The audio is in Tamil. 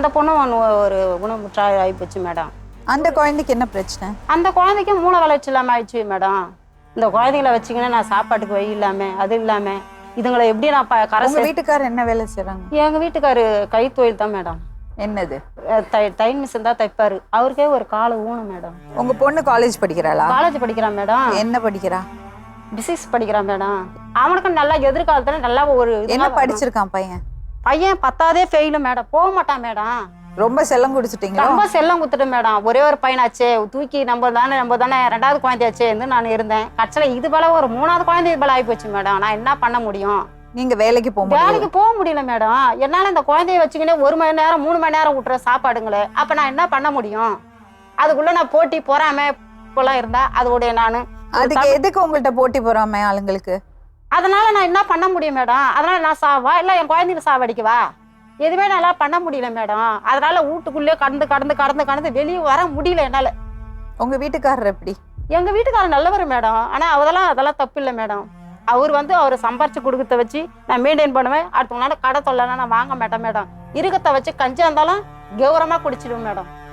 அந்த பொண்ணு ஒரு ஊனமுற்றாள் ஆகிப்போச்சு மேடம். அந்த குழந்தைக்கு என்ன பிரச்சனை? அந்த குழந்தைக்கு மூளை வளர்ச்சி இல்லாமல் ஆயிடுச்சு மேடம். இந்த குழந்தைகளை வச்சுக்கினா நான் சாப்பாட்டுக்கு வழி இல்லாமல் அது இல்லாமல் இதுங்களை எப்படி நான் உங்க வீட்டுக்காரர் என்ன வேலை செய்றாங்க? எங்கள் வீட்டுக்காரு கைத்தொழில் தான் மேடம். என்னது? தையல் மிஷின் தான் தைப்பாரு. அவருக்கே ஒரு கால ஊனம் மேடம். உங்க பொண்ணு காலேஜ் படிக்கிறாளா? காலேஜ் படிக்கிறான் மேடம். என்ன படிக்கிறா? பிசிக்ஸ் படிக்கிறான் மேடம். அவனுக்கு நல்லா எதிர்காலத்துல நல்லா ஒரு என்ன படிச்சிருக்கான் பையன்? பையன் 10ஆவதே ஃபெயிலு மேடம். போக மாட்டான் மேடம். ரொம்ப செல்லம் கொடுத்துட்டீங்களா? ரொம்ப செல்லம் குத்துட்டு மேடம். ஒரே ஒரு பையனாச்சே தூக்கி நம்ம தானே 2வது குழந்தையாச்சே நான் இருந்தேன். கட்சியில் இது போல ஒரு 3வது குழந்தை இது போல ஆகிப்போச்சு மேடம். நான் என்ன பண்ண முடியும்? நீங்க வேலைக்கு போக முடியல மேடம். என்னால இந்த குழந்தைய வச்சுக்கினே 1 மணி நேரம் 3 மணி நேரம் விட்டுற சாப்பாடுங்களே. அப்ப நான் என்ன பண்ண முடியும்? அதுக்குள்ள நான் போட்டி போறாம இப்பெல்லாம் இருந்தா அதோடைய நானு அதுக்கு எதுக்கு உங்கள்ட்ட போட்டி போறாம ஆளுங்களுக்கு? அதனால நான் என்ன பண்ண முடியும் மேடம்? அதனால நான் சாவா இல்ல என் குழந்தைங்க சாவடிக்கவா? எதுவுமே நல்லா பண்ண முடியல மேடம். அதனால வீட்டுக்குள்ளேயே கடந்து வெளியே வர முடியல என்னால. உங்க வீட்டுக்காரர் எப்படி? எங்க வீட்டுக்காரர் நல்லவர் மேடம். ஆனா அதெல்லாம் தப்பு இல்லை மேடம். அவர் சம்பாரிச்சு கொடுக்கறத வச்சு நான் மெயின்டைன் பண்ணுவேன். அடுத்தவங்களால கடை தொல்லைன்னா நான் வாங்க மாட்டேன் மேடம். இருக்கத்தை வச்சு கஞ்சியா இருந்தாலும் கௌரவமா குடிச்சிடுவேன் மேடம்.